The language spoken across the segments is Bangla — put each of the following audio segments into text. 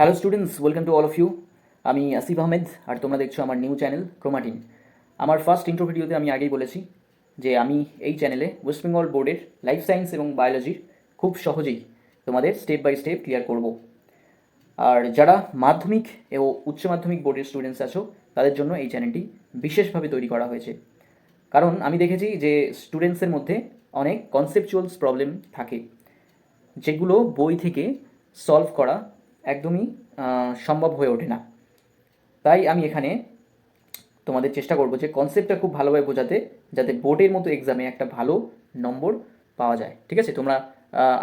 Hello students, welcome to all of you. আমি আসিফ আহমেদ, আর তোমরা দেখছো আমার নিউ চ্যানেল ক্রোমাটিন। আমার ফার্স্ট ইন্ট্রো ভিডিওতে আমি আগেই বলেছি যে আমি এই চ্যানেলে ওয়েস্ট বেঙ্গল বোর্ডের লাইফ সায়েন্স এবং বায়োলজির খুব সহজেই তোমাদের স্টেপ বাই স্টেপ ক্লিয়ার করব। আর যারা মাধ্যমিক ও উচ্চ মাধ্যমিক বোর্ডের স্টুডেন্টস আছো তাদের জন্য এই চ্যানেলটি বিশেষভাবে তৈরি করা হয়েছে, কারণ আমি দেখেছি যে স্টুডেন্টসের মধ্যে অনেক কনসেপচুয়ালস প্রবলেম থাকে, যেগুলো বই থেকে সলভ করা একদমই সম্ভব হয়ে ওঠে না। তাই আমি এখানে তোমাদের চেষ্টা করব যে কনসেপ্টটা খুব ভালোভাবে বোঝাতে, যাতে বোর্ডের মতো এক্সামে একটা ভালো নম্বর পাওয়া যায়। ঠিক আছে, তোমরা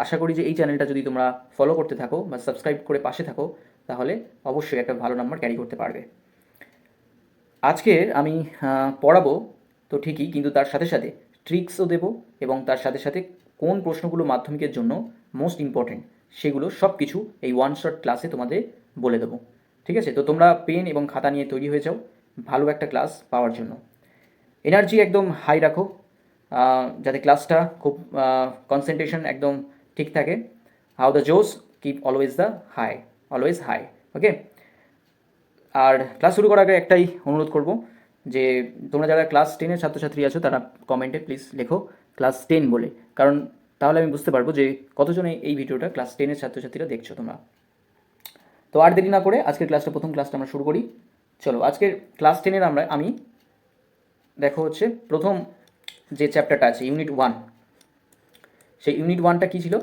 আশা করি যে এই চ্যানেলটা যদি তোমরা ফলো করতে থাকো বা সাবস্ক্রাইব করে পাশে থাকো, তাহলে অবশ্যই একটা ভালো নাম্বার ক্যারি করতে পারবে। আজকের আমি পড়াবো তো ঠিকই, কিন্তু তার সাথে সাথে ট্রিক্সও দেবো, এবং তার সাথে সাথে কোন প্রশ্নগুলো মাধ্যমিকের জন্য মোস্ট ইম্পর্টেন্ট সেগুলো সব কিছু এই ওয়ান শট ক্লাসে তোমাদের বলে দেবো। ঠিক আছে, তো তোমরা পেন এবং খাতা নিয়ে তৈরি হয়ে যাও ভালো একটা ক্লাস পাওয়ার জন্য। এনার্জি একদম হাই রাখো, যাতে ক্লাসটা খুব কনসেন্ট্রেশন একদম ঠিক থাকে। How the josh keep always the high, always high. Okay, আর ক্লাস শুরু করার আগে একটাই অনুরোধ করব যে তোমরা যারা ক্লাস 10-এর ছাত্রছাত্রী আছো তারা কমেন্টে প্লিজ লেখো ক্লাস 10 বলে, কারণ তাহলে আমি বুঝতে পারবো যে কতজনে এই ভিডিওটা ক্লাস 10-এর ছাত্রছাত্রীরা দেখছো তোমরা। তো আর দেরি না করে আজকের প্রথম ক্লাসটা আমরা শুরু করি। চলো, আজকের ক্লাস 10-এর আমি দেখো হচ্ছে প্রথম যে চ্যাপ্টারটা আছে ইউনিট 1, সেই ইউনিট 1টা কী ছিল?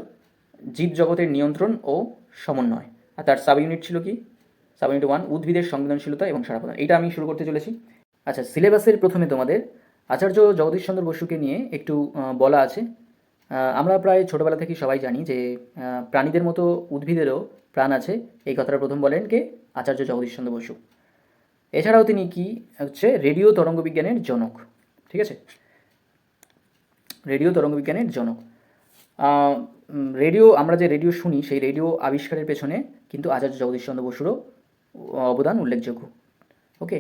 জীব জগতের নিয়ন্ত্রণ ও সমন্বয়। আর তার সাব ইউনিট ছিল কি? সাব ইউনিট 1 উদ্ভিদের সংবেদনশীলতা এবং সাড়া প্রদান। এইটা আমি শুরু করতে চলেছি। আচ্ছা, সিলেবাসের প্রথমে তোমাদের আচার্য জগদীশ চন্দ্র বসুকে নিয়ে একটু বলা আছে। আমরা প্রায় ছোটোবেলা থেকেই সবাই জানি যে প্রাণীদের মতো উদ্ভিদেরও প্রাণ আছে। এই কথাটা প্রথম বলেন কে? আচার্য জগদীশ চন্দ্র বসু। এছাড়াও তিনি কি হচ্ছে রেডিও তরঙ্গ বিজ্ঞানের জনক। ঠিক আছে, রেডিও তরঙ্গ বিজ্ঞানের জনক। রেডিও, আমরা যে রেডিও শুনি সেই রেডিও আবিষ্কারের পেছনে কিন্তু আচার্য জগদীশ চন্দ্র বসুরও অবদান উল্লেখযোগ্য। ওকে,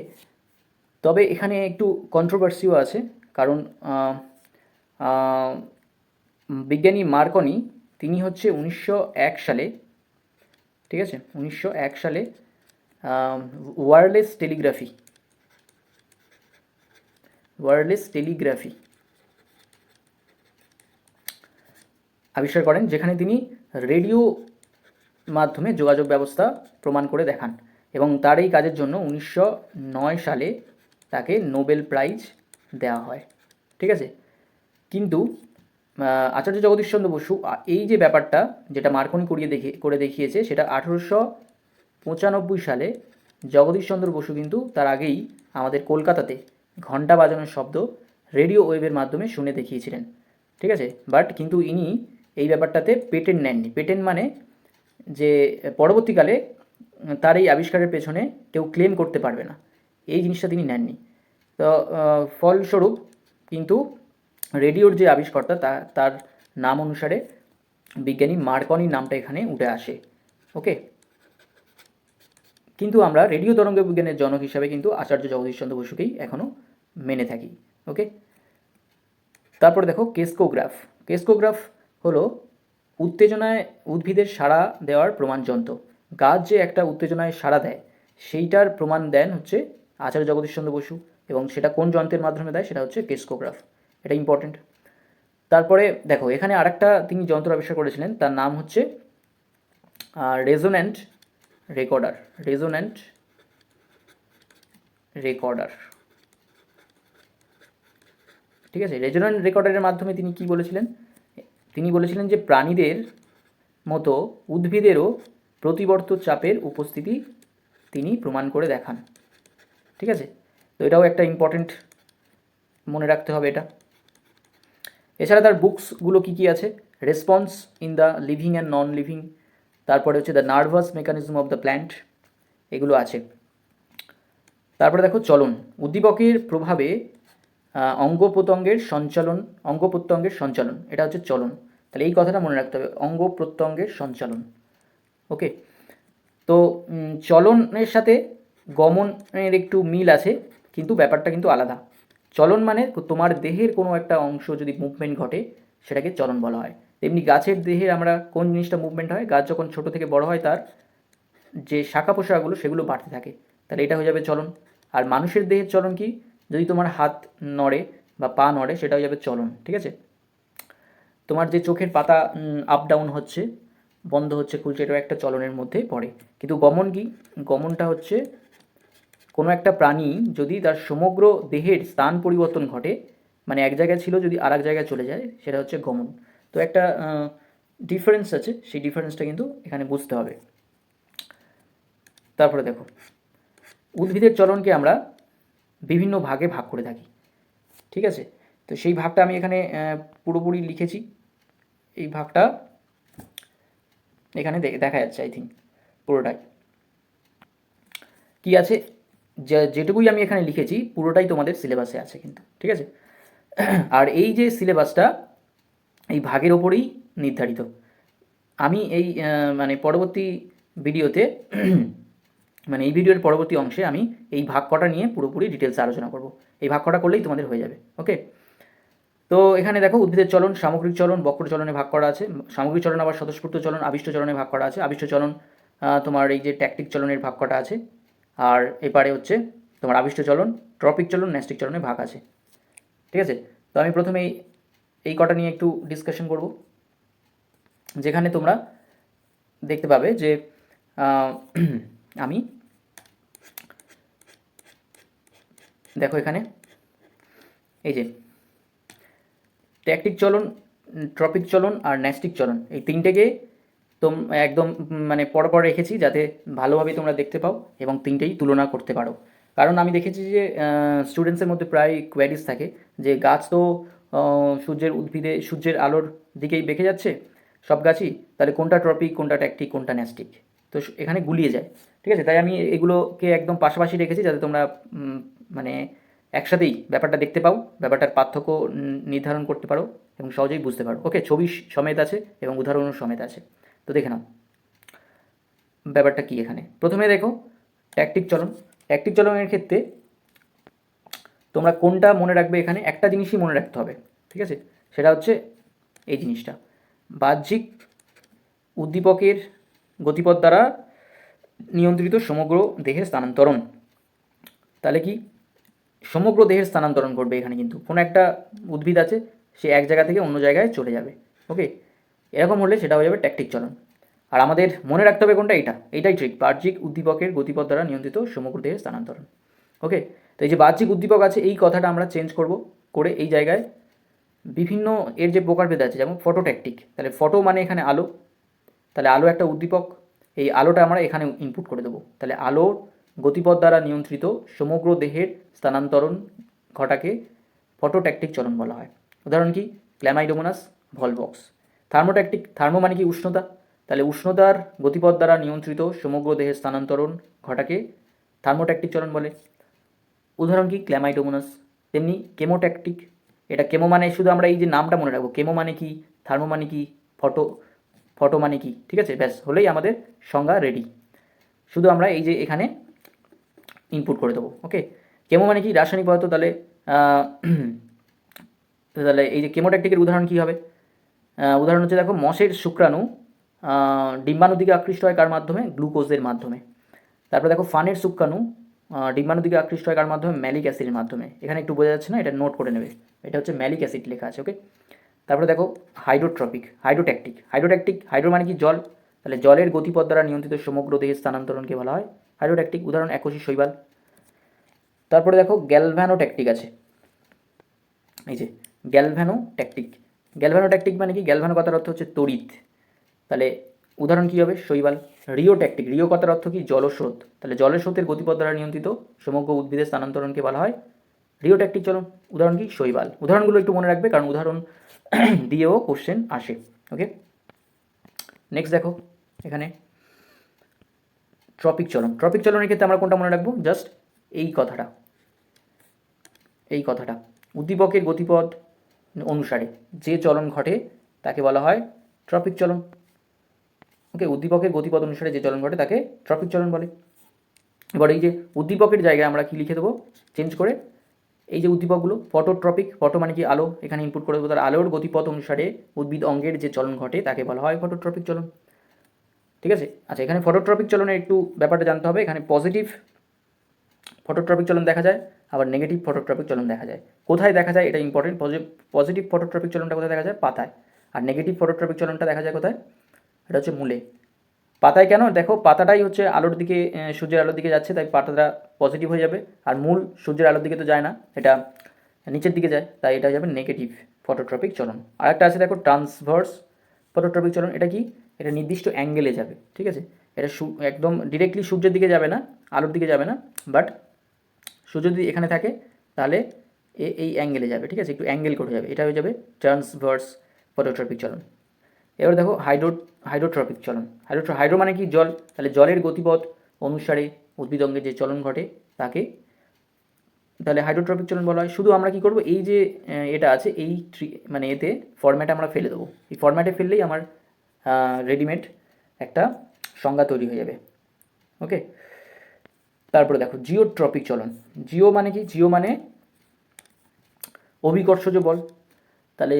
তবে এখানে একটু কন্ট্রোভার্সিও আছে, কারণ বিজ্ঞানী মার্কনি তিনি হচ্ছে 1901 সালে, ঠিক আছে, 1901 সালে ওয়্যারলেস টেলিগ্রাফি আবিষ্কার করেন, যেখানে তিনি রেডিও মাধ্যমে যোগাযোগ ব্যবস্থা প্রমাণ করে দেখান, এবং তার এই কাজের জন্য 1909 সালে তাকে নোবেল প্রাইজ দেওয়া হয়। ঠিক আছে, কিন্তু আচার্য জগদীশচন্দ্র বসু এই যে ব্যাপারটা যেটা মার্কনি করে দেখিয়েছে, সেটা 1895 সালে জগদীশচন্দ্র বসু কিন্তু তার আগেই আমাদের কলকাতাতে ঘণ্টা বাজানোর শব্দ রেডিও ওয়েভের মাধ্যমে শুনে দেখিয়েছিলেন। ঠিক আছে, বাট কিন্তু ইনি এই ব্যাপারটাতে পেটেন্ট নেননি। পেটেন্ট মানে যে পরবর্তীকালে তার এই আবিষ্কারের পেছনে কেউ ক্লেম করতে পারবে না, এই জিনিসটা তিনি নেননি। তো ফলস্বরূপ কিন্তু রেডিওর যে আবিষ্কর্তা তার নাম অনুসারে বিজ্ঞানী মার্কনি নামটা এখানে উঠে আসে। ওকে, কিন্তু আমরা রেডিও তরঙ্গ বিজ্ঞানের জনক হিসাবে কিন্তু আচার্য জগদীশচন্দ্র বসুকেই এখনও মেনে থাকি। ওকে, তারপরে দেখো কেসকোগ্রাফ হলো উত্তেজনায় উদ্ভিদের সাড়া দেওয়ার প্রমাণ যন্ত্র। গাছ যে একটা উত্তেজনায় সাড়া দেয় সেইটার প্রমাণ দেন হচ্ছে আচার্য জগদীশচন্দ্র বসু, এবং সেটা কোন যন্ত্রের মাধ্যমে দেয়? সেটা হচ্ছে কেসকোগ্রাফ। এটা ইম্পর্টেন্ট। তারপরে দেখো এখানে আরেকটা তিনি যন্ত্র আবিষ্কার করেছিলেন, তার নাম হচ্ছে রেজোন্যান্ট রেকর্ডার। ঠিক আছে, রেজোন্যান্ট রেকর্ডারের মাধ্যমে তিনি কি বলেছিলেন? তিনি বলেছিলেন যে প্রাণীদের মতো উদ্ভিদেরও প্রতিবর্ত চাপের উপস্থিতি তিনি প্রমাণ করে দেখান। ঠিক আছে, তো এটাও একটা ইম্পর্টেন্ট, মনে রাখতে হবে এটা। এছাড়া তার বুকসগুলো কী কী আছে? Response in the living and non living, তারপরে হচ্ছে the nervous mechanism of the plant, এগুলো আছে। তারপরে দেখো চলন, উদ্দীপকের প্রভাবে অঙ্গ প্রত্যঙ্গের সঞ্চালন, এটা হচ্ছে চলন। তাহলে এই কথাটা মনে রাখতে হবে, অঙ্গ প্রত্যঙ্গের সঞ্চালন। ওকে, তো চলনের সাথে গমনের একটু মিল আছে, কিন্তু ব্যাপারটা কিন্তু আলাদা। চলন মানে তোমার দেহের কোনো একটা অংশ যদি মুভমেন্ট ঘটে সেটাকে চলন বলা হয়। তেমনি গাছের দেহের আমরা কোন জিনিসটা মুভমেন্ট হয়? গাছ যখন ছোট থেকে বড় হয় তার যে শাখা প্রশাখাগুলো সেগুলো বাড়তে থাকে, তাহলে এটা হয়ে যাবে চলন। আর মানুষের দেহের চলন কি, যদি তোমার হাত নড়ে বা পা নড়ে সেটা হয়ে যাবে চলন, ঠিক আছে। তোমার যে চোখের পাতা আপ ডাউন হচ্ছে, বন্ধ হচ্ছে, খুলছে, এটাও একটা চলনের মধ্যে পড়ে। কিন্তু গমন কি, গমনটা হচ্ছে কোনো একটা প্রাণী যদি তার সমগ্র দেহের স্থান পরিবর্তন ঘটে, মানে এক জায়গায় ছিল যদি আর এক জায়গায় চলে যায়, সেটা হচ্ছে গমন। তো একটা ডিফারেন্স আছে, সেই ডিফারেন্সটা কিন্তু এখানে বুঝতে হবে। তারপরে দেখো, উদ্ভিদের চলনকে আমরা বিভিন্ন ভাগে ভাগ করে থাকি, ঠিক আছে। তো সেই ভাগটা আমি এখানে পুরোপুরি লিখেছি, এই ভাগটা এখানে দেখা যাচ্ছে আই থিঙ্ক পুরোটাই কি আছে, যেটুকুই আমি এখানে লিখেছি পুরোটাই তোমাদের সিলেবাসে আছে কিন্তু, ঠিক আছে। আর এই যে সিলেবাসটা এই ভাগের ওপরেই নির্ধারিত। আমি এই মানে পরবর্তী ভিডিওতে মানে এই ভিডিওর পরবর্তী অংশে আমি এই ভাগ কটা নিয়ে পুরোপুরি ডিটেলসে আলোচনা করব। এই ভাগ কটা করলেই তোমাদের হয়ে যাবে, ওকে। তো এখানে দেখো উদ্ভিদের চলন সামগ্রিক চলন বক্র চলনে ভাগ করা আছে। সামগ্রিক চলন আবার স্বতঃস্ফূর্ত চলন আবিষ্ট চলনে ভাগ করা আছে। আবিষ্ট চলন তোমার এই যে ট্যাকটিক চলনের ভাগ কটা আছে। আর এপারে হচ্ছে তোমার আবিষ্ট চলন, ট্রপিক চলন, ন্যাস্টিক চলনে ভাগ আছে, ঠিক আছে। তো আমি প্রথমে এই কটা নিয়ে একটু ডিসকাশন করব, যেখানে তোমরা দেখতে পাবে যে আমি দেখো এখানে এই যে ট্যাকটিক চলন, ট্রপিক চলন আর ন্যাস্টিক চলন, এই তিনটেকে একদম মানে পরপর রেখেছি যাতে ভালোভাবে তোমরা দেখতে পাও এবং তিনটেই তুলনা করতে পারো। কারণ আমি দেখেছি যে স্টুডেন্টসের মধ্যে প্রায় কোয়ারিজ থাকে যে গাছ তো সূর্যের আলোর দিকেই বেঁকে যাচ্ছে সব গাছই, তাহলে কোনটা ট্রপিক, কোনটা ট্যাকটিক, কোনটা ন্যাস্টিক, তো এখানে গুলিয়ে যায়, ঠিক আছে। তাই আমি এগুলোকে একদম পাশাপাশি রেখেছি যাতে তোমরা মানে একসাথেই ব্যাপারটা দেখতে পাও, ব্যাপারটার পার্থক্য নির্ধারণ করতে পারো এবং সহজেই বুঝতে পারো, ওকে। ছবি সমেত আছে এবং উদাহরণও সমেত আছে। তো দেখে নাও ব্যাপারটা কি। এখানে প্রথমে দেখো ট্যাকটিক চলন। ট্যাকটিক চলনের ক্ষেত্রে তোমরা কোনটা মনে রাখবে, এখানে একটা জিনিসই মনে রাখতে হবে, ঠিক আছে। সেটা হচ্ছে এই জিনিসটা, বাহ্যিক উদ্দীপকের গতিপথ দ্বারা নিয়ন্ত্রিত সমগ্র দেহের স্থানান্তরণ। তাহলে কি সমগ্র দেহের স্থানান্তরণ ঘটবে এখানে, কিন্তু কোনো একটা উদ্ভিদ আছে সে এক জায়গা থেকে অন্য জায়গায় চলে যাবে, ওকে। এরকম হলে সেটা হয়ে যাবে ট্যাকটিক চলন। আর আমাদের মনে রাখতে হবে কোনটা, এইটাই ট্রিক, বাহ্যিক উদ্দীপকের গতিপথ দ্বারা নিয়ন্ত্রিত সমগ্র দেহের স্থানান্তরণ, ওকে। তো এই যে বাহ্যিক উদ্দীপক আছে এই কথাটা আমরা চেঞ্জ করে এই জায়গায় বিভিন্ন এর যে প্রকারভেদ আছে, যেমন ফটো ট্যাকটিক, তাহলে ফটো মানে এখানে আলো, তাহলে আলো একটা উদ্দীপক, এই আলোটা আমরা এখানে ইনপুট করে দেবো, তাহলে আলোর গতিপথ দ্বারা নিয়ন্ত্রিত সমগ্র দেহের স্থানান্তরণ ঘটাকে ফটোট্যাকটিক চলন বলা হয়। উদাহরণ কি, ক্ল্যামাইডোমোনাস ভলভক্স। থার্মোট্যাকটিক, থার্মো মানে কি উষ্ণতা, তাহলে উষ্ণতার গতিপথ দ্বারা নিয়ন্ত্রিত সমগ্র দেহের স্থানান্তরণ ঘটাকে থার্মোট্যাকটিক চলন বলে। উদাহরণ কি, ক্ল্যামাইডোমোনাস। তেমনি কেমোট্যাকটিক, এটা কেমো মানে শুধু আমরা এই যে নামটা মনে রাখবো, কেমো মানে কি, থার্মো মানে কি, ফটো মানে কি, ঠিক আছে, ব্যাস হলেই আমাদের সংজ্ঞা রেডি। শুধু আমরা এই যে এখানে ইনপুট করে দেবো, ওকে। কেমো মানে কি, রাসায়নিক পদার্থ, তাহলে তাহলে এই যে কেমোট্যাকটিকের উদাহরণ কী হবে, উদাহরণ হচ্ছে দেখো মশের শুক্রাণু ডিম্বাণুর দিকে আকৃষ্ট হয় কার মাধ্যমে, গ্লুকোজের মাধ্যমে। তারপরে দেখো ফানের শুক্রাণু ডিম্বাণুর দিকে আকৃষ্ট হয় কার মাধ্যমে, ম্যালিক অ্যাসিডের মাধ্যমে। এখানে একটু বোঝা যাচ্ছে না, এটা নোট করে নেবে, এটা হচ্ছে ম্যালিক অ্যাসিড লেখা আছে, ওকে। তারপরে দেখো হাইড্রোট্রপিক, হাইড্রোট্যাকটিক হাইড্রো মানে কি জল, তাহলে জলের গতিপথ দ্বারা নিয়ন্ত্রিত সমগ্র দেহের স্থানান্তরণকে বলা হয় হাইড্রোট্যাকটিক, উদাহরণ একোষী শৈবাল। তারপরে দেখো গ্যালভ্যানোট্যাকটিক আছে, এই যে গ্যালভ্যানোট্যাকটিক মানে কি, গ্যালভ্যানো কথার অর্থ হচ্ছে তড়িৎ, তাহলে উদাহরণ কী হবে, শৈবাল। রিওট্যাকটিক, রিও কথার অর্থ কি, জলস্রোত, তাহলে জলের স্রোতের গতিপথ দ্বারা নিয়ন্ত্রিত সমগ্র উদ্ভিদের স্থানান্তরণকে বলা হয় রিওট্যাকটিক চলন, উদাহরণ কি, শৈবাল। উদাহরণগুলো একটু মনে রাখবে কারণ উদাহরণ দিয়েও কোশ্চেন আসে, ওকে। নেক্সট দেখো এখানে ট্রপিক চলনের ক্ষেত্রে আমরা কোনটা মনে রাখবো, জাস্ট এই কথাটা উদ্দীপকের গতিপথ অনুসারে যে চলন ঘটে তাকে বলা হয় ট্রপিক চলন, ওকে। উদ্দীপকের গতিপথ অনুসারে যে চলন ঘটে তাকে ট্রপিক চলন বলে। এবার এই যে উদ্দীপকের জায়গায় আমরা কি লিখে দেবো চেঞ্জ করে, এই যে উদ্দীপকগুলো ফটোট্রপিক, ফটো মানে কি আলো, এখানে ইনপুট করে দেবো, তার আলোর গতিপথ অনুসারে উদ্ভিদ অঙ্গের যে চলন ঘটে তাকে বলা হয় ফটোট্রপিক চলন। ঠিক আছে। আচ্ছা, এখানে ফটোট্রপিক চলনের একটু ব্যাপারটা জানতে হবে। এখানে পজিটিভ ফটোট্রপিক চলন দেখা যায়, আবার নেগেটিভ ফটোট্রপিক চলন দেখা যায়। কোথায় দেখা যায় এটা ইম্পর্টেন্ট। পজিটিভ ফটোট্রপিক চলনটা কোথায় দেখা যায়? পাতায়। আর নেগেটিভ ফটোট্রপিক চলনটা দেখা যায় কোথায়? এটা হচ্ছে মূলে। পাতায় কেন? দেখো, পাতাটাই হচ্ছে আলোর দিকে, সূর্যের আলোর দিকে যাচ্ছে, তাই পাতাটা পজিটিভ হয়ে যাবে। আর মূল সূর্যের আলোর দিকে তো যায় না, এটা নিচের দিকে যায়, তাই এটা যাবে নেগেটিভ ফটোট্রপিক চলন। আর একটা আছে দেখো, ট্রান্সভার্স ফটোট্রপিক চলন। এটা কি? এটা নির্দিষ্ট অ্যাঙ্গেলে যাবে, ঠিক আছে। এটা একদম ডিরেক্টলি সূর্যের দিকে যাবে না, আলোর দিকে যাবে না, বাট সূর্য যদি এখানে থাকে তাহলে এই অ্যাঙ্গেলে যাবে, ঠিক আছে, একটু অ্যাঙ্গেল করে যাবে। এটা হয়ে যাবে ট্রান্সভার্স ফটোট্রপিক চলন। এবার দেখো হাইড্রোট্রপিক চলন। হাইড্রো মানে কি? জল। তাহলে জলের গতিপথ অনুসারে উদ্ভিদঙ্গে যে চলন ঘটে তাকে তাহলে হাইড্রোট্রপিক চলন বলা হয়। শুধু আমরা কি করব, এই যে এটা আছে এই মানে এতে ফরম্যাটে আমরা ফেলে দেবো। এই ফরম্যাটে ফেললেই আমার রেডিমেড একটা সংজ্ঞা তৈরি হয়ে যাবে। ওকে, তারপরে দেখো জিওট্রপিক চলন। জিও মানে কি? জিও মানে অভিকর্ষজ বল। তাহলে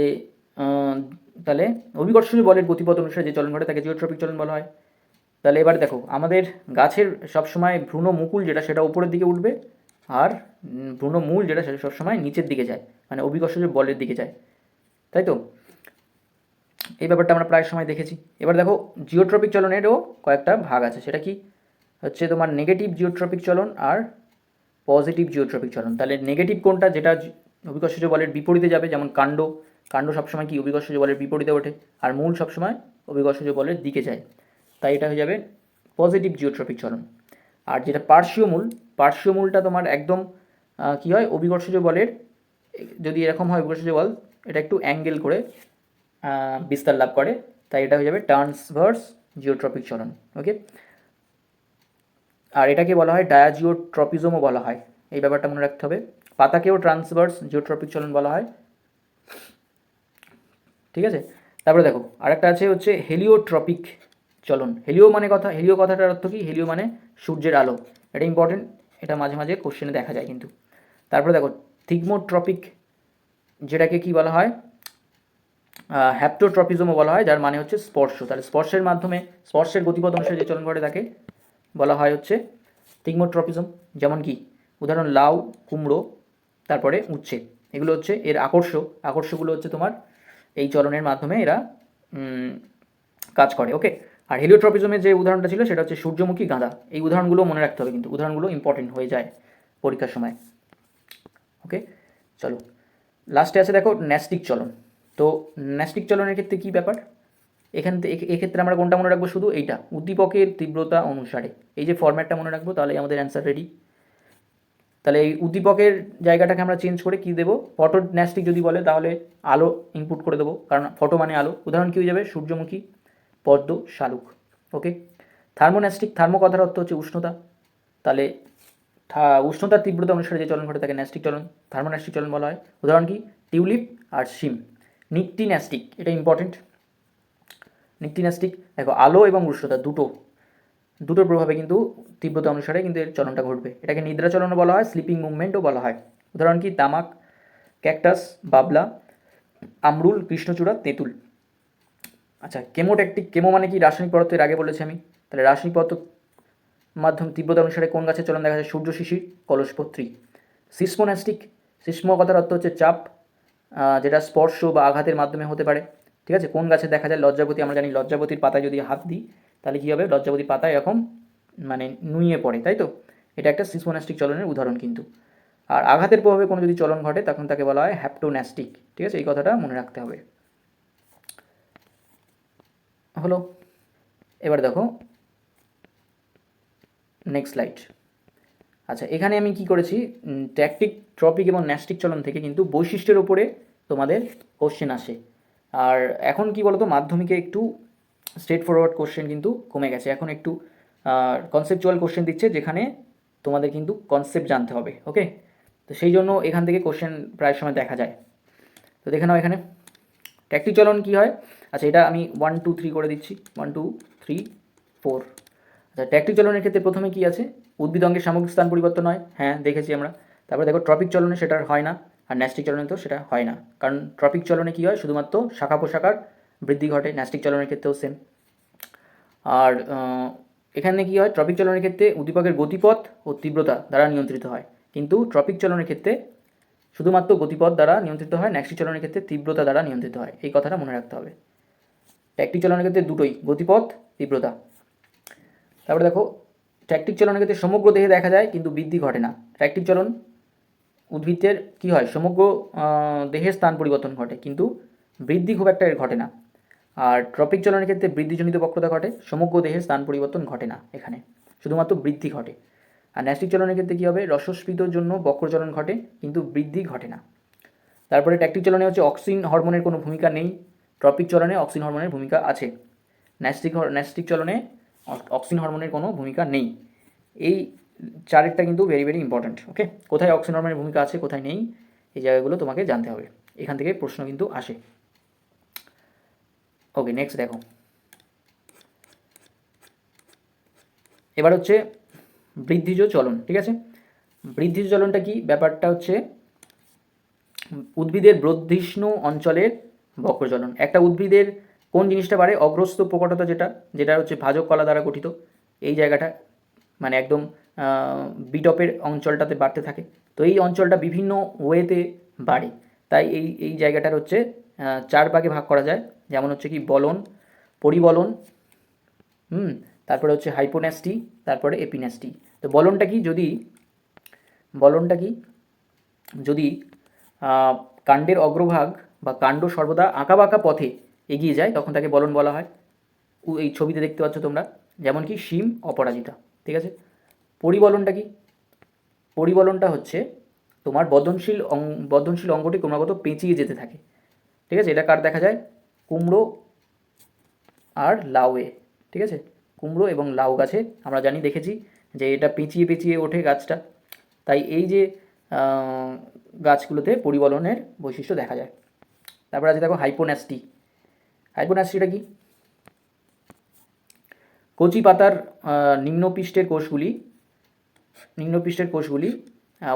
তাহলে অভিকর্ষজ বলের গতিপথ অনুসারে যে চলন ঘটে তাকে জিওট্রপিক চলন বলা হয়। তাহলে এবার দেখো, আমাদের গাছের সবসময় ভ্রূণ মুকুল যেটা, সেটা উপরের দিকে উঠবে, আর ভ্রূণ মূল যেটা, সেটা সবসময় নিচের দিকে যায়, মানে অভিকর্ষজ বলের দিকে যায়, তাই তো? এই ব্যাপারটা আমরা প্রায় সময় দেখেছি। এবার দেখো, জিওট্রপিক চলনেরও কয়েকটা ভাগ আছে। সেটা কি হচ্ছে? তোমার নেগেটিভ জিওট্রপিক চলন আর পজিটিভ জিওট্রপিক চলন। তাহলে নেগেটিভ কোনটা? যেটা অভিকর্ষজ বলের বিপরীতে যাবে, যেমন কাণ্ড। কাণ্ড সবসময় কি? অভিকর্ষজ বলের বিপরীতে ওঠে। আর মূল সবসময় অভিকর্ষজ বলের দিকে যায়, তাই এটা হয়ে যাবে পজিটিভ জিওট্রপিক চলন। আর যেটা পার্শ্বীয় মূলটা তোমার একদম কী হয়? অভিকর্ষজ বলের যদি এরকম হয় অভিকর্ষজ বল, এটা একটু অ্যাঙ্গেল করে বিস্তার লাভ করে, তাই এটা হয়ে যাবে ট্রান্সভার্স জিওট্রপিক চলন। ওকে, আর এটাকে বলা হয় ডায়াজিওট্রপিজমও বলা হয়। এই ব্যাপারটা মনে রাখতে হবে। পাতাকেও ট্রান্সভার্স জিওট্রপিক চলন বলা হয়, ঠিক আছে। তারপরে দেখো, আরেকটা আছে হচ্ছে হেলিওট্রপিক চলন। হেলিও কথাটার অর্থ কি? হেলিও মানে সূর্যের আলো। এটা ইম্পর্টেন্ট, এটা মাঝে মাঝে কোশ্চেনে দেখা যায় কিন্তু। তারপরে দেখো থিগমোট্রপিক, যেটাকে কি বলা হয়? হ্যাপ্টোট্রপিজমও বলা হয়, যার মানে হচ্ছে স্পর্শ। তাহলে স্পর্শের মাধ্যমে, স্পর্শের গতিপথ অনুসারে যে চলন ঘটে তাকে বলা হয় হচ্ছে থিগমোট্রপিজম। যেমন কি উদাহরণ? লাউ, কুমড়ো, তারপরে উচ্ছে, এগুলো হচ্ছে এর আকর্ষগুলো হচ্ছে তোমার এই চলনের মাধ্যমে এরা কাজ করে। ওকে, আর হেলিওট্রপিজমের যে উদাহরণটা ছিল সেটা হচ্ছে সূর্যমুখী গাঁদা। এই উদাহরণগুলো মনে রাখতে হবে, কিন্তু উদাহরণগুলো ইম্পর্টেন্ট হয়ে যায় পরীক্ষার সময়। ওকে, চলো লাস্টে আছে দেখো ন্যাস্টিক চলন। তো ন্যাস্টিক চলনের ক্ষেত্রে কী ব্যাপার? এক্ষেত্রে আমরা কোনটা মনে রাখবো? শুধু এইটা, উদ্দীপকের তীব্রতা অনুসারে। এই যে ফরম্যাটটা মনে রাখবো, তাহলে আমাদের অ্যান্সার রেডি। তাহলে এই উদ্দীপকের জায়গাটাকে আমরা চেঞ্জ করে কী দেবো? ফটো ন্যাস্টিক যদি বলে তাহলে আলো ইনপুট করে দেবো, কারণ ফটো মানে আলো। উদাহরণ কী হয়ে যাবে? সূর্যমুখী, পদ্ম, শালুক। ওকে, থার্মোন্যাস্টিক, থার্মো কথার অর্থ হচ্ছে উষ্ণতা। তাহলে উষ্ণতার তীব্রতা অনুসারে যে চলন ঘটে তাকে ন্যাস্টিক চলন, থার্মোন্যাস্টিক চলন বলা হয়। উদাহরণ কি? টিউলিপ আর শিম। নিকটিন্যাস্টিক, এটা ইম্পর্টেন্ট। নিকটিন্যাস্টিক দেখো, আলো এবং উষ্ণতা দুটোর প্রভাবে কিন্তু তীব্রতা অনুসারে কিন্তু এর চলনটা ঘটবে। এটাকে নিদ্রা চলনও বলা হয়, স্লিপিং মুভমেন্টও বলা হয়। উদাহরণ কি? তামাক, ক্যাকটাস, বাবলা, আমরুল, কৃষ্ণচূড়া, তেঁতুল। আচ্ছা, কেমোট্যাকটিক, কেমো মানে কি? রাসায়নিক পদার্থের আগে বলেছি আমি। তাহলে রাসায়নিক পদার্থ মাধ্যম তীব্রতা অনুসারে কোন গাছের চলন দেখা যায়? সূর্য শিশির, কলসপত্রী। সিসমোন্যাস্টিক, সিসমো কথার অর্থ হচ্ছে চাপ, যেটা স্পর্শ বা আঘাতের মাধ্যমে হতে পারে, ঠিক আছে। কোন গাছে দেখা যায়? লজ্জাবতী। আমরা জানি লজ্জাবতীর পাতায় যদি হাত দিই তাহলে কী হবে? লজ্জাবতীর পাতায় এরকম মানে নুয়ে পড়ে, তাই তো? এটা একটা সিসমোন্যাস্টিক চলনের উদাহরণ কিন্তু। আর আঘাতের প্রভাবে কোনো যদি চলন ঘটে তখন তাকে বলা হয় হ্যাপ্টোন্যাস্টিক, ঠিক আছে। এই কথাটা মনে রাখতে হবে। হলো, এবার দেখো নেক্সট স্লাইড। আচ্ছা, এখানে আমি কি করেছি? ট্যাকটিক, ট্রপিক এবং ন্যাস্টিক চলন থেকে কিন্তু বৈশিষ্ট্যের ওপরে তোমাদের কোশ্চেন আসে। আর এখন কি বলতো, মাধ্যমিকে একটু স্ট্রেট ফরওয়ার্ড কোশ্চেন কিন্তু কমে গেছে। এখন একটু কনসেপচুয়াল কোশ্চেন দিচ্ছে, যেখানে তোমাদের কিন্তু কনসেপ্ট জানতে হবে। ওকে, তো সেই জন্য এখান থেকে কোশ্চেন প্রায় সময় দেখা যায়। তো দেখে নাও এখানে ট্যাকটিক চলন কী হয়। আচ্ছা, এটা আমি 1 2 3 করে দিচ্ছি, 1 2 3 4। আচ্ছা, ট্যাকটিক চলনের ক্ষেত্রে প্রথমে কি আছে? উদ্ভিদ অঙ্গের সামগ্রিক স্থান পরিবর্তন হয়, হ্যাঁ দেখেছি আমরা। তারপরে দেখো ট্রপিক চলনে সেটা হয় না, আর ন্যাস্টিক চলনে তো সেটা হয় না, কারণ ট্রপিক চলনে কী হয়? শুধুমাত্র শাখা প্রশাখার বৃদ্ধি ঘটে। ন্যাস্টিক চলনের ক্ষেত্রেও সেম। আর এখানে কি হয়, ট্রপিক চলনের ক্ষেত্রে উদ্দীপকের গতিপথ ও তীব্রতা দ্বারা নিয়ন্ত্রিত হয়, কিন্তু ট্রপিক চলনের ক্ষেত্রে শুধুমাত্র গতিপথ দ্বারা নিয়ন্ত্রিত হয়, ন্যাস্টিক চলনের ক্ষেত্রে তীব্রতা দ্বারা নিয়ন্ত্রিত হয়। এই কথাটা মনে রাখতে হবে। ট্যাকটিক চলনের ক্ষেত্রে দুটোই, গতিপথ, তীব্রতা। তারপরে দেখো, ট্যাকটিক চলনের ক্ষেত্রে সমগ্র দেহে দেখা যায় কিন্তু বৃদ্ধি ঘটে না। ট্যাকটিক চলন উদ্ভিদের কি হয়, সমগ্র দেহের স্থান পরিবর্তন ঘটে, কিন্তু বৃদ্ধি খুব একটা ঘটে না। আর ট্রপিক চলনের ক্ষেত্রে বৃদ্ধিজনিত বক্রতা ঘটে, সমগ্র দেহের স্থান পরিবর্তন ঘটে না, এখানে শুধুমাত্র বৃদ্ধি ঘটে। আর ন্যাস্টিক চলনের ক্ষেত্রে কী হবে, রসস্ফীতর জন্য বক্রচলন ঘটে কিন্তু বৃদ্ধি ঘটে না। তারপরে ট্যাকটিক চলনে হচ্ছে অক্সিন হরমোনের কোনো ভূমিকা নেই, ট্রপিক চলনে অক্সিন হরমোনের ভূমিকা আছে। ন্যাস্টিক চলনে অক্সিন হরমোনের কোনো ভূমিকা নেই। এই চারেরটা কিন্তু ভেরি ভেরি ইম্পর্ট্যান্ট। ওকে, কোথায় অক্সিন হরমোনের ভূমিকা আছে, কোথায় নেই, এই জায়গাগুলো তোমাকে জানতে হবে। এখান থেকে প্রশ্ন কিন্তু আসে। ওকে, নেক্সট দেখো, এবার হচ্ছে বৃদ্ধিজ চলন। ঠিক আছে, বৃদ্ধিজ চলনটা কি, ব্যাপারটা হচ্ছে উদ্ভিদের বর্ধিষ্ণু অঞ্চলের বক্রচলন। একটা উদ্ভিদের কোন জিনিসটা বাড়ে, অগ্রস্ত প্রকটতা, যেটা হচ্ছে ভাজক কলা দ্বারা গঠিত, এই জায়গাটা মানে একদম বিটপের অঞ্চলটাতে বাড়তে থাকে। তো এই অঞ্চলটা বিভিন্ন ওয়েতে বাড়ে, তাই এই জায়গাটার হচ্ছে 4 ভাগে ভাগ করা যায়। যেমন হচ্ছে কি বলন, পরিবলন, তারপরে হচ্ছে হাইপোন্যাস্টি, তারপরে এপিন্যাস্টি। তো বলনটা কি, যদি কাণ্ডের অগ্রভাগ বা কাণ্ড সর্বদা আঁকাবাঁকা পথে এগিয়ে যায় তখন তাকে বলন বলা হয়। এই ছবিতে দেখতে পাচ্ছ তোমরা, যেমন কি শিম, অপরাজিতা। ঠিক আছে, পরিবলনটা কি, পরিবলনটা হচ্ছে তোমার বর্ধনশীল অঙ্গটি ক্রমাগত পেঁচিয়ে যেতে থাকে। ঠিক আছে, এটা কার দেখা যায়, কুমড়ো আর লাউয়ে। ঠিক আছে, কুমড়ো এবং লাউ গাছে আমরা দেখেছি যে এটা পেঁচিয়ে পেঁচিয়ে ওঠে গাছটা, তাই এই যে গাছগুলোতে পরিবলনের বৈশিষ্ট্য দেখা যায়। তারপর আছে দেখো হাইপোন্যাস্টি। হাইপোন্যাস্টিটা কি, কচি পাতার নিম্নপৃষ্ঠের কোষগুলি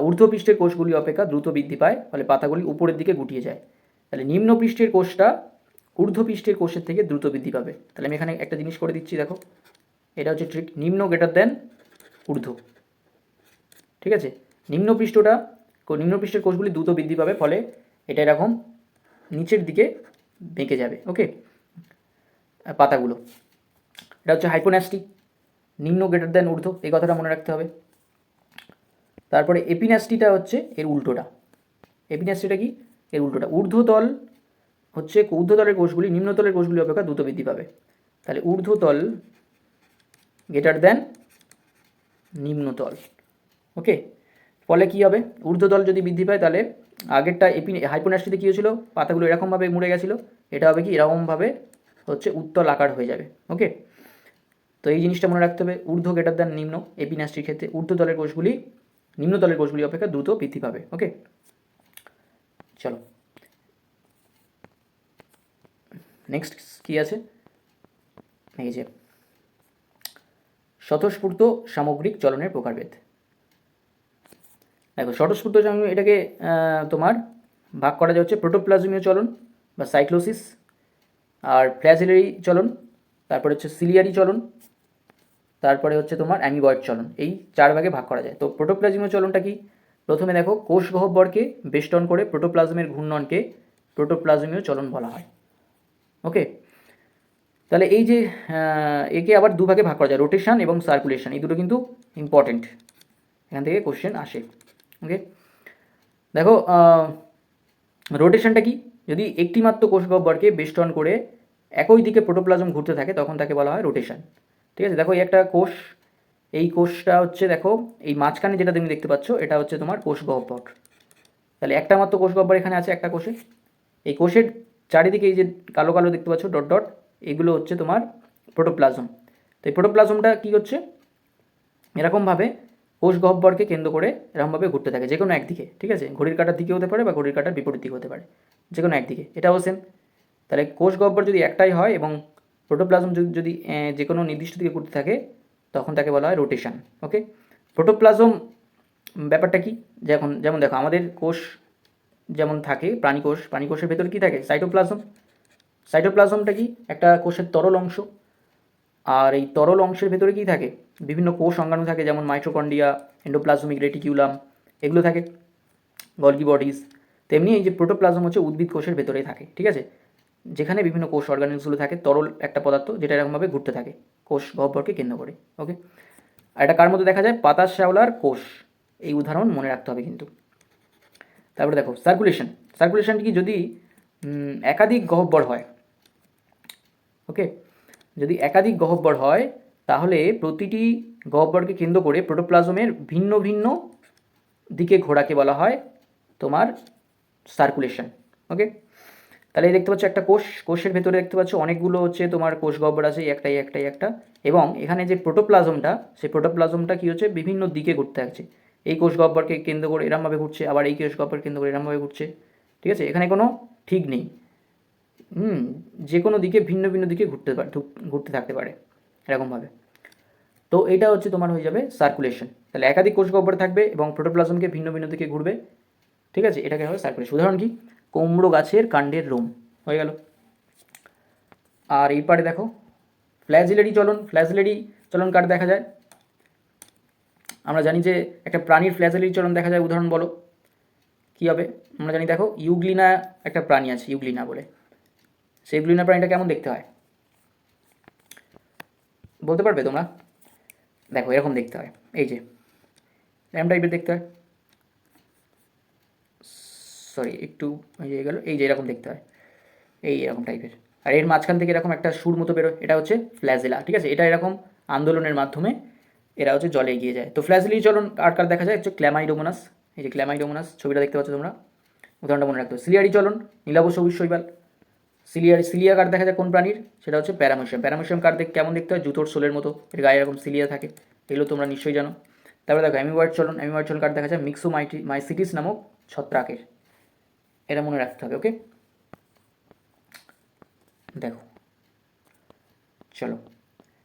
ঊর্ধ্বপৃষ্ঠের কোষগুলি অপেক্ষা দ্রুত বৃদ্ধি পায়, ফলে পাতাগুলি উপরের দিকে গুটিয়ে যায়। তাহলে নিম্নপৃষ্ঠের কোষটা ঊর্ধ্বপৃষ্ঠের কোষের থেকে দ্রুত বৃদ্ধি পাবে। তাহলে আমি এখানে একটা জিনিস করে দিচ্ছি, দেখো এটা হচ্ছে ট্রিক, নিম্ন গ্রেটার দেন ঊর্ধ্ব। ঠিক আছে, নিম্নপৃষ্ঠের কোষগুলি দ্রুত বৃদ্ধি পাবে, ফলে এটা এরকম নিচের দিকে বেঁকে যাবে। ওকে, পাতাগুলো, এটা হচ্ছে হাইপোন্যাস্টি, নিম্ন গ্রেটার দেন ঊর্ধ্ব, এই কথাটা মনে রাখতে হবে। তারপরে এপিন্যাস্টিটা হচ্ছে এর উল্টোটা। এপিন্যাস্টিটা কি, এর উল্টোটা, ঊর্ধ্বতলের কোষগুলি নিম্নতলের কোষগুলি অপেক্ষা দ্রুত বৃদ্ধি পাবে। তাহলে ঊর্ধ্বতল গ্রেটার দেন নিম্নতল। ওকে, ফলে কী হবে, ঊর্ধ্বতল যদি বৃদ্ধি পায় তাহলে আগেরটা হাইপোন্যাস্টিতে কী হয়েছিল, পাতাগুলো এরকমভাবে মুড়ে গেছিলো, এটা হবে কি এরকমভাবে হচ্ছে উত্তল আকার হয়ে যাবে। ওকে, তো এই জিনিসটা মনে রাখতে হবে, ঊর্ধ্ব গ্রেটার দেন নিম্ন। এপিন্যাস্টির ক্ষেত্রে ঊর্ধ্বতলের কোষগুলি নিম্নতলের কোষগুলি অপেক্ষা দ্রুত বৃদ্ধি পাবে। ওকে, চলো নেক্সট কী আছে, এই যে স্বতঃস্ফূর্ত সামগ্রিক চলনের প্রকারভেদ। দেখো স্বতঃস্ফূর্ত এটাকে তোমার ভাগ করা যায় হচ্ছে প্রোটোপ্লাজমীয় চলন বা সাইক্লোসিস, আর ফ্ল্যাজেলারি চলন, তারপরে হচ্ছে সিলিয়ারি চলন, তারপরে হচ্ছে তোমার অ্যামিবয়েড চলন। এই 4 ভাগে ভাগ করা যায়। তো প্রোটোপ্লাজমীয় চলনটা কি, প্রথমে দেখো কোষ গহ্বরকে বেষ্টন করে প্রোটোপ্লাজমের ঘূর্ণনকে প্রোটোপ্লাজমীয় চলন বলা হয়। ওকে, তাহলে এই যে একে আবার 2 ভাগে ভাগ করা যায়, রোটেশন এবং সার্কুলেশন, এই দুটো কিন্তু ইম্পর্টেন্ট, এখান থেকে কোশ্চেন আসে। ওকে, দেখো রোটেশনটা কি, যদি একটি মাত্র কোষ গহ্বরকে বেষ্টন করে একই দিকে প্রোটোপ্লাজম ঘুরতে থাকে তখন তাকে বলা হয় রোটেশন। ঠিক আছে, দেখো এই একটা কোষ, এই কোষটা হচ্ছে দেখো এই মাঝখানে যেটা তুমি দেখতে পাচ্ছ এটা হচ্ছে তোমার কোষ গহ্বর। তাহলে একটা মাত্র কোষ গহ্বর এখানে আছে একটা কোষে, এই কোষের চারিদিকে এই যে কালো কালো দেখতে পাচ্ছ ডট ডট, এগুলো হচ্ছে তোমার প্রোটোপ্লাজম। তো এই প্রোটোপ্লাজমটা কী হচ্ছে, এরকমভাবে কোষ গহ্বরকে কেন্দ্র করে এরকমভাবে ঘুরতে থাকে যে কোনো একদিকে। ঠিক আছে, ঘড়ির কাঁটার দিকে হতে পারে বা ঘড়ির কাঁটার বিপরীত দিকে হতে পারে, যে কোনো একদিকে, এটাও সেম। তাহলে কোষ গহ্বর যদি একটাই হয় এবং প্রোটোপ্লাজম যদি যে কোনো নির্দিষ্ট দিকে ঘুরতে থাকে তখন তাকে বলা হয় রোটেশন। ওকে, প্রোটোপ্লাজম ব্যাপারটা কি, যেমন দেখো আমাদের কোষ যেমন থাকে প্রাণীকোষের ভেতরে কী থাকে, সাইটোপ্লাজমটা কি একটা কোষের তরল অংশ, আর এই তরল অংশের ভেতরে কী থাকে, বিভিন্ন কোষ অঙ্গাণু থাকে, যেমন মাইটোকন্ড্রিয়া, এন্ডোপ্লাজমিক রেটিকিউলাম, এগুলো থাকে, গলগি বডিজ। তেমনি এই যে প্রোটোপ্লাজম হচ্ছে উদ্ভিদ কোষের ভেতরেই থাকে, ঠিক আছে, যেখানে বিভিন্ন কোষ অর্গানিজগুলো থাকে, তরল একটা পদার্থ যেটা এরকমভাবে ঘুরতে থাকে কোষ গহ্বরকে কেন্দ্র করে। ওকে, আর এটা কার মধ্যে দেখা যায়, পাতার শ্যাওলার কোষ, এই উদাহরণ মনে রাখতে হবে কিন্তু। তারপরে দেখো সার্কুলেশন। সার্কুলেশন কি, যদি একাধিক গহ্বর হয়, ওকে, যদি একাধিক গহ্বর হয় তাহলে প্রতিটি গহ্বরকে কেন্দ্র করে প্রোটোপ্লাজমের ভিন্ন ভিন্ন দিকে ঘোরাকে বলা হয় তোমার সার্কুলেশন। ওকে, তাহলে এই দেখতে পাচ্ছ একটা কোষের ভেতরে দেখতে পাচ্ছ অনেকগুলো হচ্ছে তোমার কোষ গহ্বর আছে, একটা, এবং এখানে যে প্রোটোপ্লাজমটা, সেই প্রোটোপ্লাজমটা কী হচ্ছে, বিভিন্ন দিকে ঘুরতে থাকছে। এই কোষ গহ্বরকে কেন্দ্র করে এরমভাবে ঘুরছে, আবার এই কোষ গহ্বরকে কেন্দ্র করে এরমভাবে ঘুরছে, ঠিক আছে, এখানে কোনো ঠিক নেই। যে কোনো দিকে ভিন্ন ভিন্ন দিকে ঘুরতে থাকতে পারে এরকমভাবে। তো এটা হচ্ছে তোমার হয়ে যাবে সার্কুলেশন। তাহলে একাধিক কোষ গহ্বর থাকবে এবং প্রোটোপ্লাজমকে ভিন্ন ভিন্ন দিকে ঘুরবে, ঠিক আছে, এটাকে হবে সার্কুলেশন। উদাহরণ কি, কুমড়ো গাছের কাণ্ডের রোম হয়ে গেল। আর এই পারে দেখো ফ্ল্যাজিলারি চলন। ফ্ল্যাজিলারি চলন কার দেখা যায়, আমরা জানি যে একটা প্রাণীর ফ্ল্যাজিলারি চলন দেখা যায়, উদাহরণ বলো কী হবে। আমরা জানি, দেখো ইউগ্লিনা একটা প্রাণী আছে, ইউগ্লিনা বলে, সেই ইউগ্লিনা প্রাণীটা কেমন দেখতে হয় বলতে পারবে তোমরা? দেখো এরকম দেখতে হয়, এই যে এরকম টাইপের দেখতে হয়, সরি একটু হয়ে গেল, এই যে এরকম দেখতে হয়, এই এরকম টাইপের, আর এর মাঝখান থেকে এরকম একটা সুর মতো বেরোয়, এটা হচ্ছে ফ্ল্যাজেলা, ঠিক আছে, এটা এরকম আন্দোলনের মাধ্যমে এরা হচ্ছে জলে এগিয়ে যায়। তো ফ্ল্যাজেলি চলন আর কার দেখা যায়, হচ্ছে ক্ল্যামাইডোমোনাস, এই যে ক্ল্যামাইডোমোনাস ছবিটা দেখতে পাচ্ছ তোমরা, উদাহরণটা মনে রাখতে হবে। সিলিয়ারি চলন, নীলাভ সবুজ শৈবাল। সিলিয়া কার দেখা যায় কোন প্রাণীর, সেটা হচ্ছে প্যারামিশিয়াম। প্যারামিশিয়াম কার কেমন দেখতে হয়, জুতোর সোলের মতো, এর গায়ে এরকম সিলিয়া থাকে, এগুলো তোমরা নিশ্চয়ই জানো। তারপরে দেখো অ্যামিওয়ার্ড চলন। অ্যামিওয়ার্ড চলন কার দেখা যায়, মাইসিটিস নামক ছত্রাকের, এটা মনে রাখতে হবে। ওকে, দেখো চলো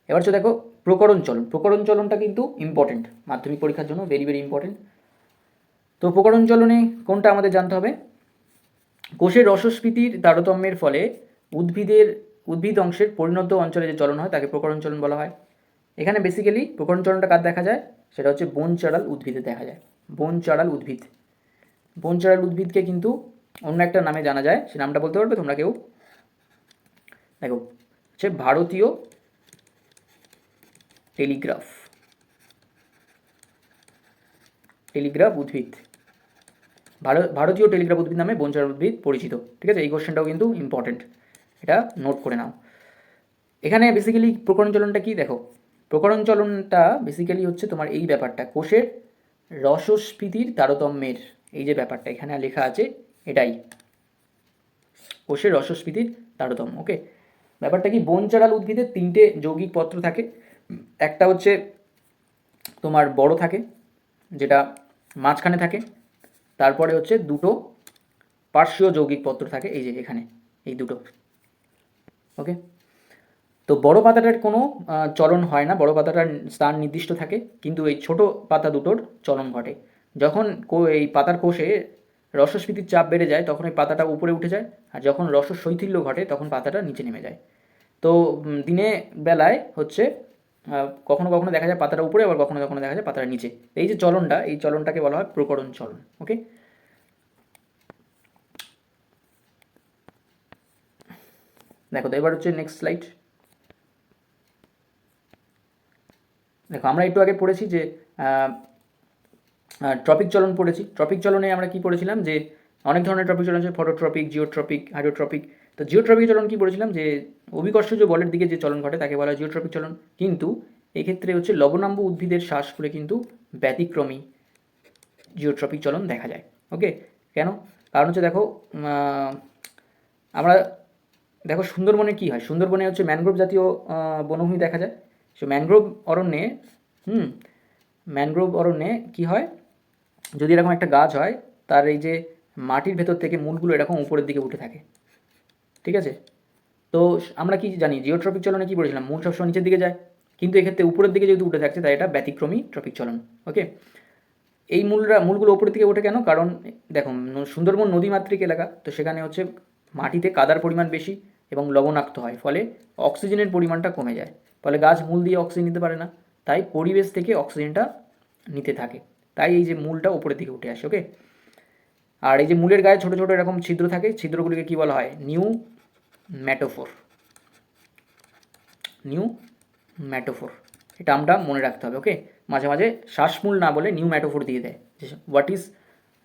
এবার হচ্ছে দেখো প্রকরণ চলন। প্রকরণ চলনটা কিন্তু ইম্পর্টেন্ট, মাধ্যমিক পরীক্ষার জন্য ভেরি ভেরি ইম্পর্টেন্ট। তো প্রকরণ চলনে কোনটা আমাদের জানতে হবে, কোষের রসস্ফীতির তারতম্যের ফলে উদ্ভিদ অংশের পরিণত অঞ্চলে যে চলন হয় তাকে প্রকরণ চলন বলা হয়। এখানে বেসিক্যালি প্রকরণ চলনটা কার দেখা যায়, সেটা হচ্ছে বন চাড়াল উদ্ভিদে দেখা যায়। বন চাড়াল উদ্ভিদকে কিন্তু অন্য একটা নামে জানা যায়, সে নামটা বলতে পারবে তোমরা কেউ? দেখো হচ্ছে ভারতীয় টেলিগ্রাফ উদ্ভিদ। ভারতীয় টেলিগ্রাফ উদ্ভিদ নামে বন চাড়াল উদ্ভিদ পরিচিত, ঠিক আছে, এই কোশ্চেনটাও কিন্তু ইম্পর্টেন্ট, এটা নোট করে নাও। এখানে বেসিক্যালি প্রকরণ চলনটা কি, দেখো প্রকরণ চলনটা বেসিক্যালি হচ্ছে তোমার এই ব্যাপারটা, কোষের রসস্ফীতির তারতম্যের এই যে ব্যাপারটা এখানে লেখা আছে, এটাই কোষের রসস্ফীতির তারতম্য। ওকে, ব্যাপারটা কি, বন চাড়াল উদ্ভিদের তিনটে যৌগিক পত্র থাকে, একটা হচ্ছে তোমার বড় থাকে যেটা মাঝখানে থাকে, তারপরে হচ্ছে দুটো পার্শ্বীয় যৌগিক পত্র থাকে, এই যে এখানে এই দুটো। ওকে, তো বড় পাতাটার কোনো চলন হয় না, বড় পাতাটার স্থান নির্দিষ্ট থাকে, কিন্তু এই ছোট পাতা দুটোর চলন ঘটে। যখন এই পাতার কোষে রসস্ফীতির চাপ বেড়ে যায় তখন এই পাতাটা উপরে উঠে যায়, আর যখন রসশৈথিল্য ঘটে তখন পাতাটা নিচে নেমে যায়। তো দিনে বেলায় হচ্ছে কখনো কখনো দেখা যায় পাতাটা উপরে, আবার কখনো কখনো দেখা যায় পাতাটা নিচে। এই যে চলনটা, এই চলনটাকে বলা হয় প্রকরণ চলন। ওকে, দেখো তো এবার হচ্ছে নেক্সট স্লাইড। দেখো আমরা একটু আগে পড়েছি যে ট্রপিক চলন পড়েছি। ট্রপিক চলনে আমরা কি পড়েছিলাম, যে অনেক ধরনের ট্রপিক চলন আছে, ফটোট্রপিক, জিওট্রপিক, হাইড্রোট্রপিক। তো জিওট্রপিক চলন কি পড়েছিলাম, যে অভিকর্ষজ বলের দিকে যে চলন ঘটে তাকে বলা হয় জিওট্রপিক চলন। কিন্তু এক্ষেত্রে হচ্ছে লবণাম্ব উদ্ভিদের শ্বাস ফুলে কিন্তু ব্যতিক্রমী জিওট্রপিক চলন দেখা যায়। ওকে, কেন? কারণ হচ্ছে দেখো আমরা দেখো সুন্দরবনে কি হয়, সুন্দরবনে হচ্ছে ম্যানগ্রোভ জাতীয় বনভূমি দেখা যায়। সো ম্যানগ্রোভ অরণ্যে কি হয়, যদি এরকম একটা গাছ হয় তার এই যে মাটির ভেতর থেকে মূলগুলো এরকম উপরের দিকে উঠে থাকে, ঠিক আছে। তো আমরা কি জানি, জিওট্রপিক চলনে কি বলেছিলাম, মূল সবসময় নিচের দিকে যায়, কিন্তু এক্ষেত্রে উপরের দিকে যেহেতু উঠে থাকছে তাই এটা ব্যতিক্রমী ট্রপিক চলন। ওকে, এই মূলগুলো উপরের দিকে ওঠে কেন, কারণ দেখো সুন্দরবন নদীমাতৃক এলাকা, তো সেখানে হচ্ছে মাটিতে কাদার পরিমাণ বেশি এবং লবণাক্ত হয়, ফলে অক্সিজেনের পরিমাণটা কমে যায়, ফলে গাছ মূল দিয়ে অক্সিজেন নিতে পারে না, তাই পরিবেশ থেকে অক্সিজেনটা নিতে থাকে, তাই এই যে মূলটা উপরের দিকে উঠে আসে। ওকে, আর এই যে মূলের গায়ে ছোটো ছোটো এরকম ছিদ্র থাকে, ছিদ্রগুলিকে কী বলা হয়? নিউ ম্যাটোফোর। নিউ ম্যাটোফোর, এই টার্মটা মনে রাখতে হবে। ওকে, মাঝে মাঝে শ্বাসমূল না বলে নিউ ম্যাটোফোর দিয়ে দেয়, যে হোয়াট ইজ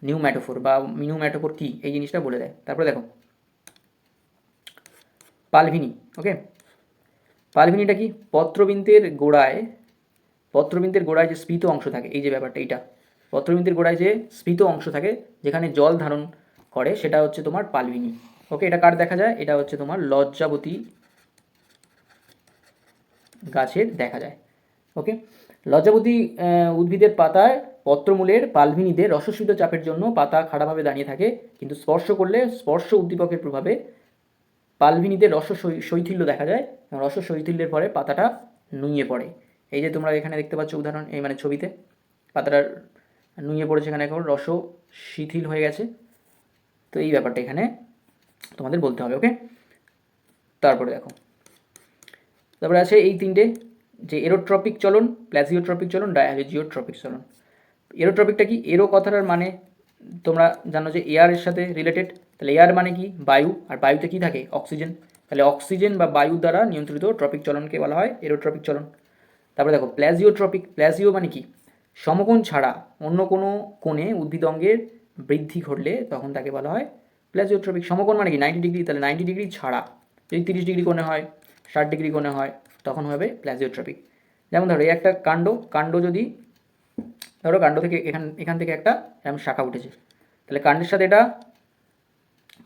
নিউ ম্যাটোফোর বা নিউ ম্যাটোফোর কী, এই জিনিসটা বলে দেয়। তারপরে দেখো পালভিনি। ওকে, পালভিনিটা কি? পত্রবৃন্তের গোড়ায় যে স্ফীত অংশ থাকে, এই যে ব্যাপারটা, এইটা পত্রবৃন্তের গোড়ায় যে স্ফীত অংশ থাকে যেখানে জল ধারণ করে, সেটা হচ্ছে তোমার পালভিনি। ওকে, এটা কার দেখা যায়? এটা হচ্ছে তোমার লজ্জাবতী গাছের দেখা যায়। ওকে, লজ্জাবতী উদ্ভিদের পাতায় পত্রমূলের পালভিনিতে রসস্ফীত চাপের জন্য পাতা খাড়াভাবে দাঁড়িয়ে থাকে, কিন্তু স্পর্শ করলে স্পর্শ উদ্দীপকের প্রভাবে পালভিনিতে শৈথিল্য দেখা যায়, এবং শৈথিল্যের পরে পাতাটা নুয়ে পড়ে। এই যে তোমরা এখানে দেখতে পাচ্ছ উদাহরণ, এই মানে ছবিতে পাতাটা নুয়ে পড়েছে, এখানে এখন শিথিল হয়ে গেছে। তো এই ব্যাপারটা এখানে তোমাদের বলতে হবে। ওকে, তারপরে দেখো, তারপরে আছে এই তিনটে, যে এরোট্রপিক চলন, প্লাজিওট্রপিক চলন, ডায়ালজিওট্রপিক চলন। এরোট্রপিকটা কি? এরো কথাটার মানে তোমরা জানো যে এয়ারের সাথে রিলেটেড, তাহলে এয়ার মানে কি? বায়ু, আর বায়ুতে কি থাকে? অক্সিজেন, তাহলে অক্সিজেন বা বায়ুর দ্বারা নিয়ন্ত্রিত ট্রপিক চলনকে বলা হয় এরোট্রপিক চলন। তারপরে দেখো প্লাজিওট্রপিক, প্লাজিও মানে কি? সমকোণ ছাড়া অন্য কোনো কোণে উদ্ভিদ অঙ্গের বৃদ্ধি ঘটলে তখন তাকে বলা হয় প্লাজিওট্রপিক। সমকোণ মানে কি? 90 ডিগ্রি, তাহলে 90 ডিগ্রি ছাড়া, যদি 30 ডিগ্রি কোণে হয়, 60 ডিগ্রি কোণে হয়, তখন হবে প্লাজিওট্রপিক। যেমন ধরো এই একটা কাণ্ড যদি ধরো কাণ্ড থেকে এখান থেকে একটা এরকম শাখা উঠেছে, তাহলে কাণ্ডের সাথে এটা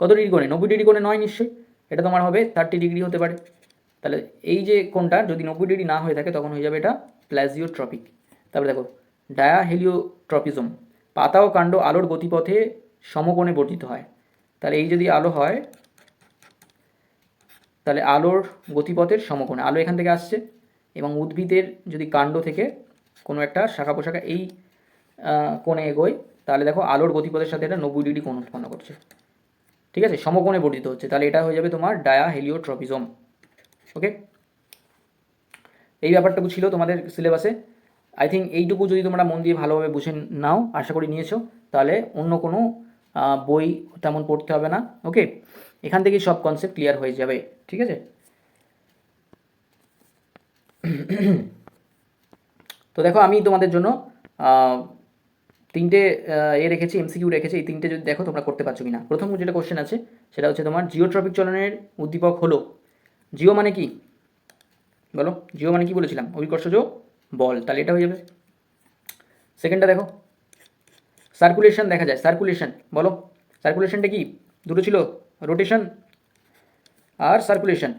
কত ডিগ্রি কোণে? 90 ডিগ্রি কোণে নয় নিশ্চয়ই, এটা তোমার হবে 30 ডিগ্রি হতে পারে। তাহলে এই যে কোণটা যদি 90 ডিগ্রি না হয়ে থাকে তখন হয়ে যাবে এটা প্লাজিওট্রপিক। তারপরে দেখো ডায়াহেলিওট্রপিজম, পাতা ও কাণ্ড আলোর গতিপথে সমকোণে বর্ধিত হয়। তাহলে এই যদি আলো হয়, তাহলে আলোর গতিপথের সমকোণে, আলো এখান থেকে আসছে এবং উদ্ভিদের যদি কাণ্ড থেকে কোনো একটা শাখা পোশাখা এই কোণে এগোয়, তাহলে দেখো আলোর গতিপথের সাথে এটা 90 ডিগ্রি কোণ উৎপন্ন করছে। ঠিক আছে, সমকোণে বর্ধিত হচ্ছে, তাহলে এটা হয়ে যাবে তোমার ডায়াহেলিওট্রপিজম। ওকে, এই ব্যাপারটুকু ছিল তোমাদের সিলেবাসে। আই থিঙ্ক এইটুকু যদি তোমরা মন দিয়ে ভালোভাবে বুঝে নাও, আশা করি নিয়েছো, তাহলে অন্য কোনো বই তেমন পড়তে হবে না। ওকে, এখান থেকেই সব কনসেপ্ট ক্লিয়ার হয়ে যাবে। ঠিক আছে, তো দেখো আমি তোমাদের জন্য তিনটে রেখেছি, এমসিকিউ রেখেছি। এই তিনটে যদি দেখো তোমরা করতে পারছো কিনা। প্রথম যেটা কোশ্চেন আছে সেটা হচ্ছে তোমার জিওট্রপিক চলনের উদ্দীপক হলো, জিও মানে কি বলো? জিও মানে কি বলেছিলাম? অভিকর্ষজ বল, তাহলে এটা হয়ে যাবে। সেকেন্ডটা দেখো, সার্কুলেশন দেখা যায়, সার্কুলেশন বলো, সার্কুলেশনটা কি? দুটো ছিল, রোটেশন আর সার্কুলেশন।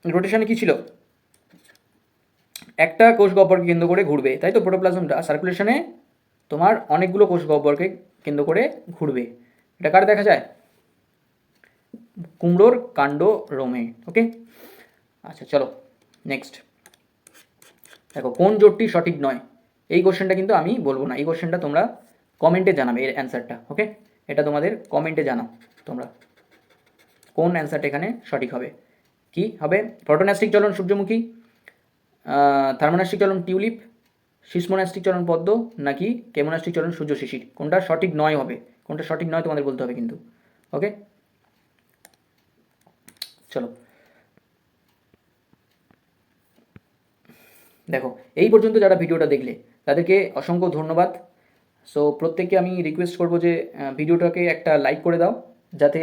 রোটেশনে কি ছিল? একটা কোষ গহ্বরকে কেন্দ্র করে ঘুরবে, তাই তো প্রোটোপ্লাজমটা। সার্কুলেশনে তোমার অনেকগুলো কোষ গহ্বরকে কেন্দ্র করে ঘুরবে। এটা কার দেখা যায়? কুমড়োর কাণ্ড রোমে। ওকে, আচ্ছা চলো নেক্সট দেখো, কোন জোটটি সঠিক নয়? এই কোশ্চেনটা কিন্তু আমি বলবো না, এই কোশ্চেনটা তোমরা কমেন্টে জানাবে এর অ্যান্সারটা। ওকে, এটা তোমাদের কমেন্টে জানাও তোমরা কোন অ্যান্সারটা এখানে সঠিক হবে। কি হবে? ফটোন্যাস্টিক চলন সূর্যমুখী, থার্মোন্যাস্টিক চলন টিউলিপ, সিসমোন্যাস্টিক চলন পদ্ম, নাকি কেমোন্যাস্টিক চলন সূর্য শিশির? কোনটা সঠিক নয় হবে, কোনটা সঠিক নয় তোমাদের বলতে হবে কিন্তু। ওকে, চলো দেখো, এই পর্যন্ত যারা ভিডিওটা দেখলে তাদেরকে অসংখ্য ধন্যবাদ। সো প্রত্যেককে আমি রিকোয়েস্ট করবো যে ভিডিওটাকে একটা লাইক করে দাও, যাতে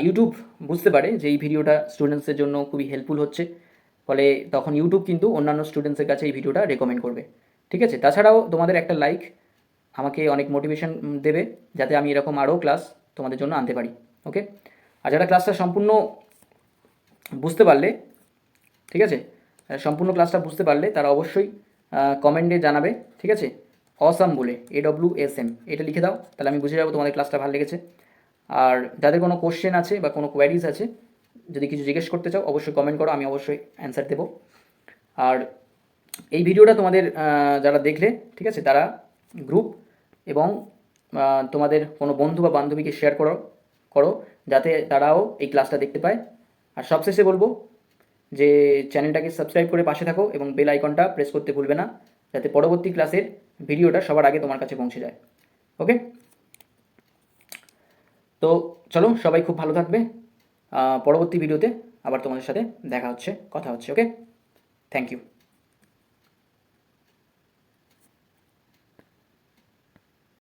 ইউটিউব বুঝতে পারে যে এই ভিডিওটা স্টুডেন্টসদের জন্য খুবই হেল্পফুল হচ্ছে, ফলে তখন ইউটিউব কিন্তু অন্যান্য স্টুডেন্টসের কাছে এই ভিডিওটা রেকমেন্ড করবে। ঠিক আছে, তাছাড়াও তোমাদের একটা লাইক আমাকে অনেক মোটিভেশন দেবে, যাতে আমি এরকম আরও ক্লাস তোমাদের জন্য আনতে পারি। ওকে, আর যারা ক্লাসটা সম্পূর্ণ বুঝতে পারলে, ঠিক আছে, সম্পূর্ণ ক্লাসটা বুঝতে পারলে তারা অবশ্যই কমেন্টে জানাবে। ঠিক আছে, অসাম বলে AWSM এটা লিখে দাও, তাহলে আমি বুঝে যাবো তোমাদের ক্লাসটা ভালো লেগেছে। আর যাদের কোনো কোশ্চেন আছে বা কোনো কোয়ারিজ আছে, যদি কিছু জিজ্ঞেস করতে চাও অবশ্যই কমেন্ট করো, আমি অবশ্যই অ্যান্সার দেবো। আর এই ভিডিওটা তোমাদের যারা দেখলে, ঠিক আছে, তারা গ্রুপ এবং তোমাদের কোনো বন্ধু বা বান্ধবীকে শেয়ার করো, করো, যাতে তারাও এই ক্লাসটা দেখতে পায়। আর সবশেষে বলবো যে চ্যানেলটাকে সাবস্ক্রাইব করে পাশে থাকো এবং বেল আইকনটা প্রেস করতে ভুলবে না, যাতে পরবর্তী ক্লাসের ভিডিওটা সবার আগে তোমার কাছে পৌঁছে যায়। ওকে, তো চলো সবাই খুব ভালো থাকবে। পরবর্তী ভিডিওতে আবার তোমাদের সাথে দেখা হচ্ছে, কথা হচ্ছে। ওকে, থ্যাংক ইউ।